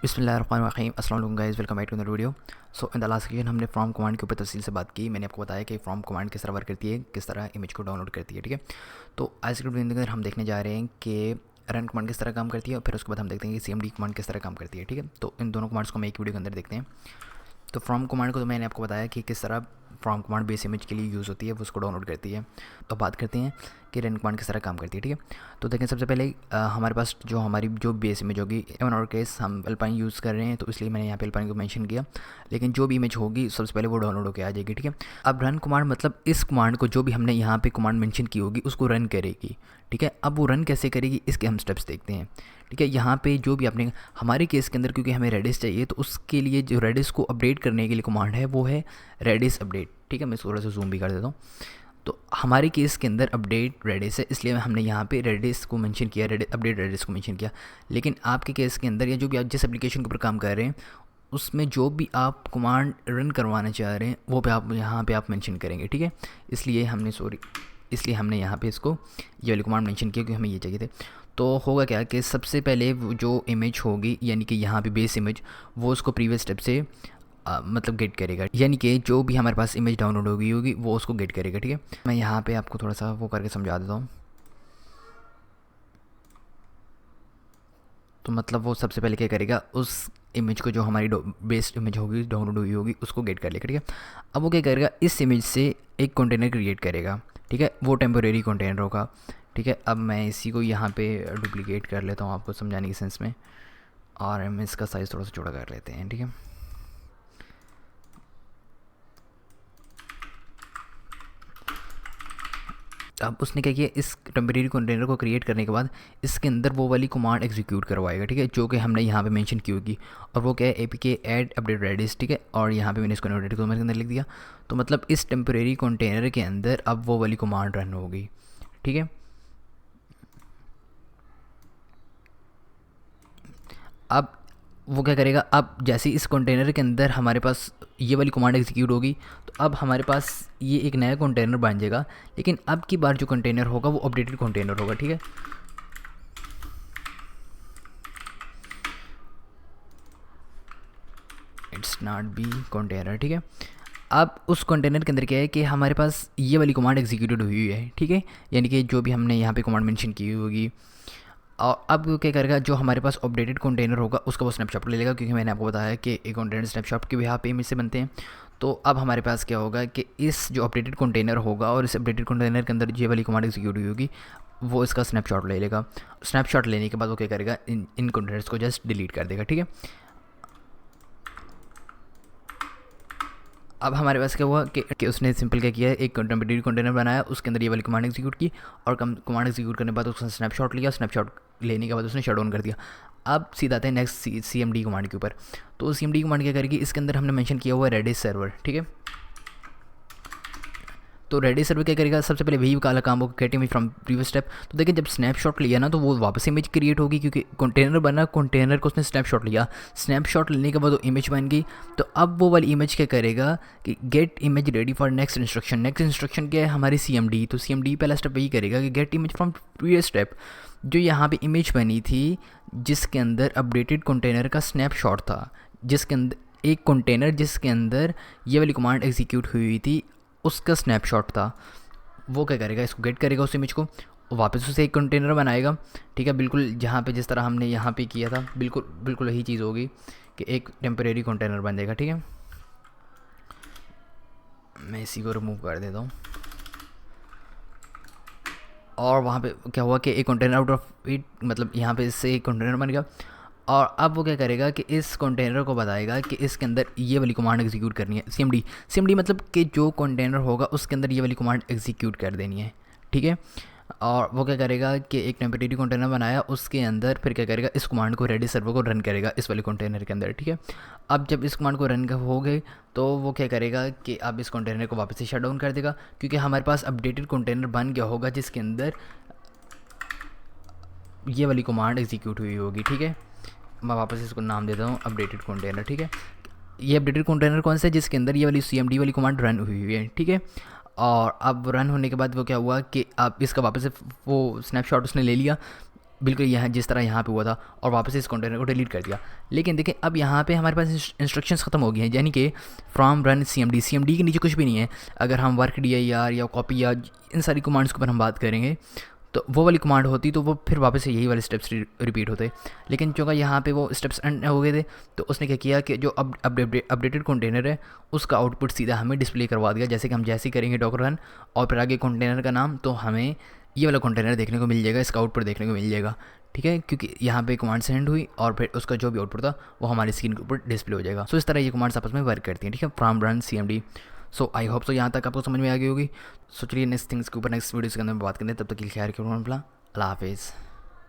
बिस्मिल्लाहिर्रहमानिर्रहीम अस्सलाम वालेकुम guys, welcome back to the video. So in the last section हमने फ्रॉम कमांड के ऊपर तफसील से बात की। मैंने आपको बताया कि फ्रॉम कमांड किस तरह वर्क करती है, किस तरह इमेज को डाउनलोड करती है। ठीक है, तो आज के वीडियो के अंदर हम देखने जा रहे हैं कि रन कमांड किस तरह काम करती है और फिर उसके बाद हम देखते हैं कि CMD कमांड किस तरह काम करती है। ठीक है, तो इन दोनों कमांड्स को हम एक वीडियो के अंदर देखते हैं। तो फ्रॉम कमांड को तो मैंने आपको बताया कि किस तरह फ्रॉम कमांड बेस इमेज के लिए यूज़ होती है, वो उसको डाउनलोड करती है। तो बात करते हैं कि रन कमांड किस तरह काम करती है। ठीक है, तो देखें सबसे पहले हमारे पास हमारी बेस इमेज होगी, इन और केस हम अल्पाइन यूज़ कर रहे हैं तो इसलिए मैंने यहाँ पे अल्पाइन को मेंशन किया, लेकिन जो भी इमेज होगी सबसे पहले वो डाउनलोड होकर आ जाएगी। ठीक है, अब रन कमांड मतलब इस कमांड को जो भी हमने यहाँ पे कमांड मेंशन की होगी उसको रन करेगी। ठीक है, अब वो रन कैसे करेगी इसके हम स्टेप्स देखते हैं। ठीक है, यहाँ पे जो भी आपने हमारे केस के अंदर क्योंकि हमें रेडिस चाहिए तो उसके लिए जो रेडिस को अपडेट करने के लिए कमांड है वो है रेडिस अपडेट। ठीक है, मैं थोड़ा सा जूम भी कर देता हूँ। तो हमारे केस के अंदर अपडेट रेडिस है, इसलिए हमने यहाँ पे रेडिस को मेंशन किया, अपडेट रेडिस को मेंशन किया। लेकिन आपके केस के अंदर या जो भी आप जिस एप्लीकेशन के ऊपर काम कर रहे हैं उसमें जो भी आप कमांड रन करवाना चाह रहे हैं वो पे आप यहाँ पे आप मेंशन करेंगे। ठीक है, इसलिए हमने यहाँ पे इसको ये वाली कमांड मेंशन किया क्योंकि हमें ये चाहिए थे। तो होगा क्या कि सबसे पहले जो इमेज होगी यानी कि यहाँ पे बेस इमेज वो उसको प्रीवियस स्टेप से मतलब गेट करेगा, यानी कि जो भी हमारे पास इमेज डाउनलोड होगी वो उसको गेट करेगा। ठीक है, मैं यहाँ पे आपको थोड़ा सा वो करके समझा देता हूँ। तो मतलब वो सबसे पहले क्या करेगा, उस इमेज को जो हमारी बेस्ड इमेज होगी डाउनलोड हुई होगी उसको गेट कर लेगा। ठीक है, अब वो क्या करेगा, इस इमेज से एक कंटेनर क्रिएट करेगा। ठीक है, वो टेम्पोरेरी कंटेनर होगा। ठीक है, अब मैं इसी को यहाँ पे डुप्लीकेट कर लेता हूँ आपको समझाने की सेंस में, और हम इसका साइज़ थोड़ा सा छोटा कर लेते हैं। ठीक है, अब उसने क्या किया, इस टेम्परेरी कंटेनर को क्रिएट करने के बाद इसके अंदर वो वाली कमांड एग्जीक्यूट करवाएगा। ठीक है, जो कि हमने यहाँ पे मेंशन की होगी, और वो क्या है APK ऐड अपडेट रेडिस। ठीक है, और यहाँ पे मैंने इसको नोटेड के अंदर लिख दिया। तो मतलब इस टेम्परेरी कंटेनर के अंदर अब वो वाली कमांड रन होगी। ठीक है, अब वो क्या करेगा, अब जैसे इस कंटेनर के अंदर हमारे पास ये वाली कमांड एग्जीक्यूट होगी तो अब हमारे पास ये एक नया कंटेनर बन जाएगा, लेकिन अब की बार जो कंटेनर होगा वो अपडेटेड कंटेनर होगा। ठीक है, इट्स नॉट बी कंटेनर। ठीक है, अब उस कंटेनर के अंदर क्या है कि हमारे पास ये वाली कमांड एग्जीक्यूटेड हुई है। ठीक है, यानी कि जो भी हमने यहाँ पे कमांड मेंशन की होगी, और अब वो क्या करेगा, जो हमारे पास अपडेटेड कंटेनर होगा उसका वो स्नैपशॉट ले लेगा, क्योंकि मैंने आपको बताया कि एक कंटेनर स्नैपशॉट के भी यहाँ पे इमेज से बनते हैं। तो अब हमारे पास क्या होगा कि इस जो अपडेटेड कंटेनर होगा और इस अपडेटेड कंटेनर के अंदर ये वाली कमांड एग्जीक्यूट हुई होगी वो इसका स्नैपशॉट ले लेगा। स्नैपशॉट लेने के बाद वो क्या करेगा, इन कंटेनर्स को जस्ट डिलीट कर देगा। ठीक है, अब हमारे पास क्या हुआ कि उसने सिंपल क्या किया, एक टेम्परेरी कंटेनर बनाया, उसके अंदर ये वाली कमांड एग्जीक्यूट की, और कमांड एग्जीक्यूट करने के बाद उसने स्नैपशॉट लिया, स्नैपशॉट लेने के बाद उसने शट डाउन कर दिया। अब सीधा आते हैं नेक्स्ट CMD कमांड के ऊपर। तो CMD कमांड क्या करेगी, इसके अंदर हमने मेंशन किया हुआ है रेडिस सर्वर। ठीक है, तो रेडिस सर्वर क्या करेगा, सबसे पहले वही काला काम होगा, get image from previous step. तो देखिए जब स्नैपशॉट लिया ना तो वो वापस इमेज क्रिएट होगी, क्योंकि कंटेनर बना, कंटेनर को उसने स्नैपशॉट लिया, स्नैपशॉट लेने के बाद वो इमेज बन गई। तो अब वो वाली इमेज क्या करेगा कि get image ready for next instruction. Next instruction क्या है, हमारी CMD। तो CMD पहला स्टेप वही करेगा कि get image from previous step, जो यहाँ पे इमेज बनी थी जिसके अंदर अपडेटेड कंटेनर का स्नैपशॉट था, जिसके अंदर एक कंटेनर जिसके अंदर ये वाली कमांड एग्जीक्यूट हुई थी उसका स्नैपशॉट था, वो क्या करेगा, इसको गेट करेगा उस इमेज को, वापस उसे एक कंटेनर बनाएगा। ठीक है, बिल्कुल जहाँ पे जिस तरह हमने यहाँ पे किया था बिल्कुल बिल्कुल वही चीज़ होगी कि एक टेम्परेरी कंटेनर बन जाएगा। ठीक है, मैं इसी को रिमूव कर देता हूँ, और वहाँ पे क्या हुआ कि एक कंटेनर आउट ऑफ इट, मतलब यहाँ पे इससे एक कंटेनर बन गया। और अब वो क्या करेगा कि इस कंटेनर को बताएगा कि इसके अंदर ये वाली कमांड एग्जीक्यूट करनी है। CMD मतलब कि जो कंटेनर होगा उसके अंदर ये वाली कमांड एग्जीक्यूट कर देनी है। ठीक है, और वो क्या करेगा कि एक टेम्परेरी कंटेनर बनाया, उसके अंदर फिर क्या करेगा, इस कमांड को रेडिस सर्वर को रन करेगा इस वाले कंटेनर के अंदर। ठीक है, अब जब इस कमांड को रन हो गए तो वो क्या करेगा कि अब इस कंटेनर को वापस से शट डाउन कर देगा, क्योंकि हमारे पास अपडेटेड कंटेनर बन गया होगा जिसके अंदर ये वाली कमांड एग्जीक्यूट हुई होगी। ठीक है, मैं वापस इसको नाम देता हूँ अपडेटेड कंटेनर। ठीक है, ये अपडेटेड कंटेनर कौन सा है, जिसके अंदर ये वाली CMD वाली कमांड रन हुई है। ठीक है, और अब रन होने के बाद वो क्या हुआ कि अब इसका वापस से वो स्नैपशॉट उसने ले लिया, बिल्कुल यहाँ जिस तरह यहाँ पे हुआ था, और वापस इस कंटेनर को डिलीट कर दिया। लेकिन देखिए अब यहाँ पे हमारे पास इंस्ट्रक्शंस ख़त्म हो गई हैं, यानी कि फ्रॉम रन CMD के नीचे कुछ भी नहीं है। अगर हम वर्क DIR या कॉपी या इन सारी कमांड्स के ऊपर हम बात करेंगे तो वो वाली कमांड होती तो वो फिर वापस से यही वाले स्टेप्स रिपीट होते। लेकिन चूँकि यहाँ पे वो स्टेप्स एंड हो गए थे, तो उसने क्या किया कि जो अपडेटेड कंटेनर है उसका आउटपुट सीधा हमें डिस्प्ले करवा दिया। जैसे कि हम जैसे ही करेंगे डॉकर रन और फिर आगे कंटेनर का नाम, तो हमें ये वाला कंटेनर देखने को मिल जाएगा, इसका आउटपुट देखने को मिल जाएगा। ठीक है, क्योंकि यहाँ पे कमांड सेंड हुई और फिर उसका जो भी आउटपुट था वो हमारी स्क्रीन के ऊपर डिस्प्ले हो जाएगा। सो इस तरह ये कमांड्स आपस में वर्क करती हैं। ठीक है, from run CMD। So I hope so यहाँ तक आपको समझ में आ गई होगी। सो चलिए नेक्स्ट थिंग्स के ऊपर नेक्स्ट वीडियोस के अंदर बात करें, तब तक के लिए ख्याल रखिए अपना। अल्लाह हाफिज़।